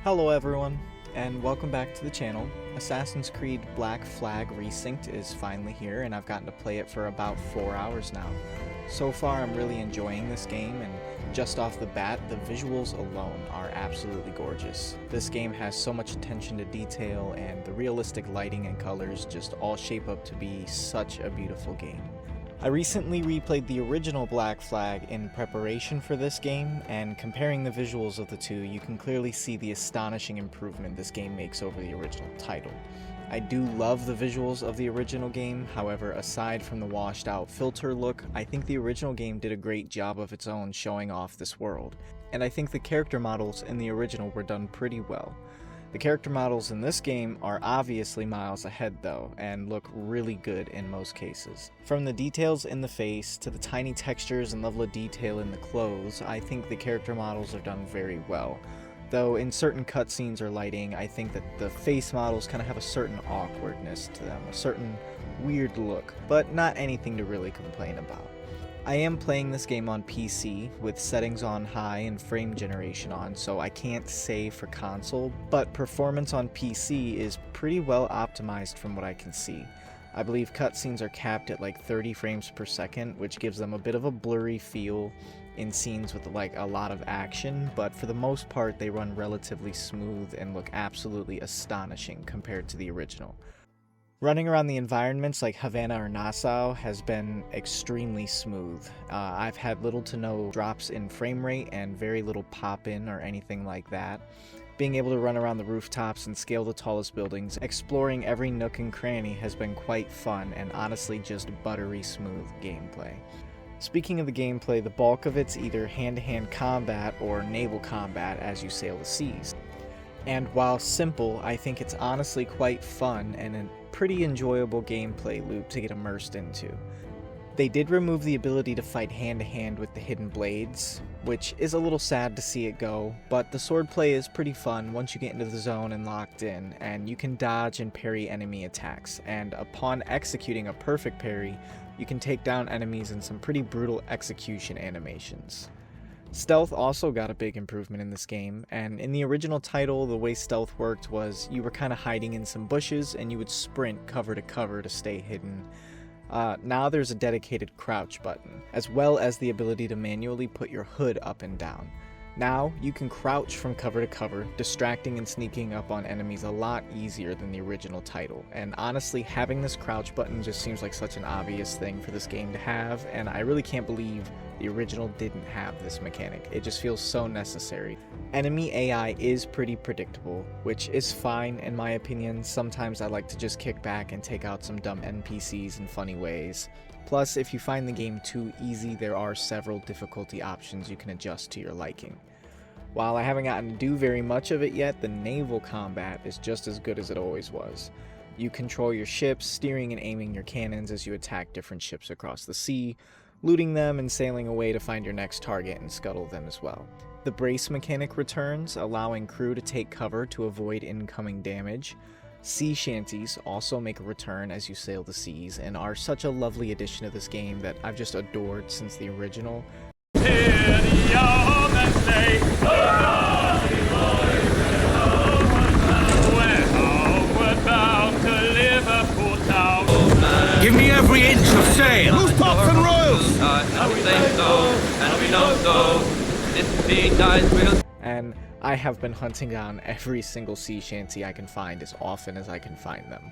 Hello everyone, and welcome back to the channel. Assassin's Creed Black Flag Resynced is finally here, and I've gotten to play it for about 4 hours now. So far I'm really enjoying this game, and just off the bat, the visuals alone are absolutely gorgeous. This game has so much attention to detail, and the realistic lighting and colors just all shape up to be such a beautiful game. I recently replayed the original Black Flag in preparation for this game, and comparing the visuals of the two, you can clearly see the astonishing improvement this game makes over the original title. I do love the visuals of the original game, however, aside from the washed out filter look, I think the original game did a great job of its own showing off this world, and I think the character models in the original were done pretty well. The character models in this game are obviously miles ahead though, and look really good in most cases. From the details in the face to the tiny textures and level of detail in the clothes, I think the character models are done very well. Though in certain cutscenes or lighting, I think that the face models kind of have a certain awkwardness to them, a certain weird look, but not anything to really complain about. I am playing this game on PC with settings on high and frame generation on, so I can't say for console, but performance on PC is pretty well optimized from what I can see. I believe cutscenes are capped at like 30 frames per second, which gives them a bit of a blurry feel in scenes with like a lot of action, but for the most part they run relatively smooth and look absolutely astonishing compared to the original. Running around the environments like Havana or Nassau has been extremely smooth. I've had little to no drops in frame rate and very little pop-in or anything like that. Being able to run around the rooftops and scale the tallest buildings, exploring every nook and cranny has been quite fun and honestly just buttery smooth gameplay. Speaking of the gameplay, the bulk of it's either hand-to-hand combat or naval combat as you sail the seas. And while simple, I think it's honestly quite fun and a pretty enjoyable gameplay loop to get immersed into. They did remove the ability to fight hand-to-hand with the hidden blades, which is a little sad to see it go, but the swordplay is pretty fun once you get into the zone and locked in, and you can dodge and parry enemy attacks, and upon executing a perfect parry, you can take down enemies in some pretty brutal execution animations. Stealth also got a big improvement in this game, and in the original title, the way stealth worked was you were kind of hiding in some bushes and you would sprint cover to cover to stay hidden. Now there's a dedicated crouch button, as well as the ability to manually put your hood up and down. Now, you can crouch from cover to cover, distracting and sneaking up on enemies a lot easier than the original title, and honestly, having this crouch button just seems like such an obvious thing for this game to have, and I really can't believe the original didn't have this mechanic. It just feels so necessary. Enemy AI is pretty predictable, which is fine in my opinion. Sometimes I like to just kick back and take out some dumb NPCs in funny ways. Plus, if you find the game too easy, there are several difficulty options you can adjust to your liking. While I haven't gotten to do very much of it yet, the naval combat is just as good as it always was. You control your ships, steering and aiming your cannons as you attack different ships across the sea, looting them and sailing away to find your next target and scuttle them as well. The brace mechanic returns, allowing crew to take cover to avoid incoming damage. Sea shanties also make a return as you sail the seas and are such a lovely addition to this game that I've just adored since the original. Give me every inch of sail! Loose pops and royals! And I have been hunting down every single sea shanty I can find as often as I can find them.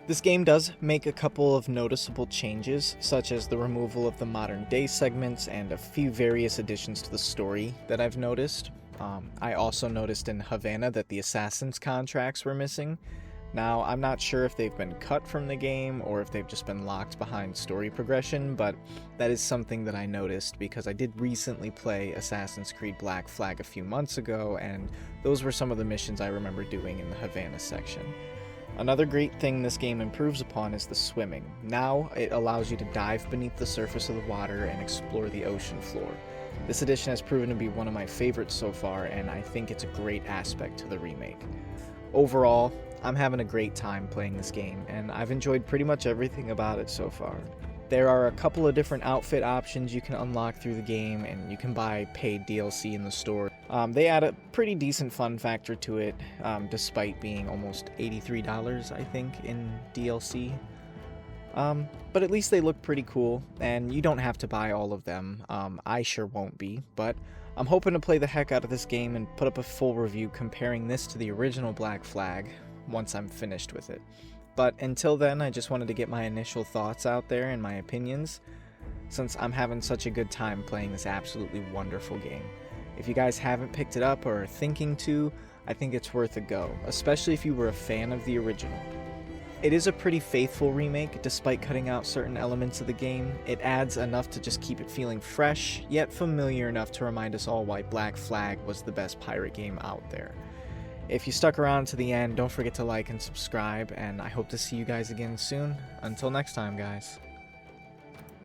This game does make a couple of noticeable changes, such as the removal of the modern day segments and a few various additions to the story that I've noticed. I also noticed in Havana that the assassins contracts were missing. Now, I'm not sure if they've been cut from the game or if they've just been locked behind story progression, but that is something that I noticed because I did recently play Assassin's Creed Black Flag a few months ago, and those were some of the missions I remember doing in the Havana section. Another great thing this game improves upon is the swimming. Now, it allows you to dive beneath the surface of the water and explore the ocean floor. This edition has proven to be one of my favorites so far, and I think it's a great aspect to the remake. Overall, I'm having a great time playing this game, and I've enjoyed pretty much everything about it so far. There are a couple of different outfit options you can unlock through the game, and you can buy paid DLC in the store. They add a pretty decent fun factor to it, despite being almost $83, I think, in DLC. But at least they look pretty cool, and you don't have to buy all of them. I sure won't be, but I'm hoping to play the heck out of this game and put up a full review comparing this to the original Black Flag once I'm finished with it. But until then, I just wanted to get my initial thoughts out there and my opinions, since I'm having such a good time playing this absolutely wonderful game. If you guys haven't picked it up or are thinking to, I think it's worth a go, especially if you were a fan of the original. It is a pretty faithful remake, despite cutting out certain elements of the game. It adds enough to just keep it feeling fresh, yet familiar enough to remind us all why Black Flag was the best pirate game out there. If you stuck around to the end, don't forget to like and subscribe, and I hope to see you guys again soon. Until next time, guys.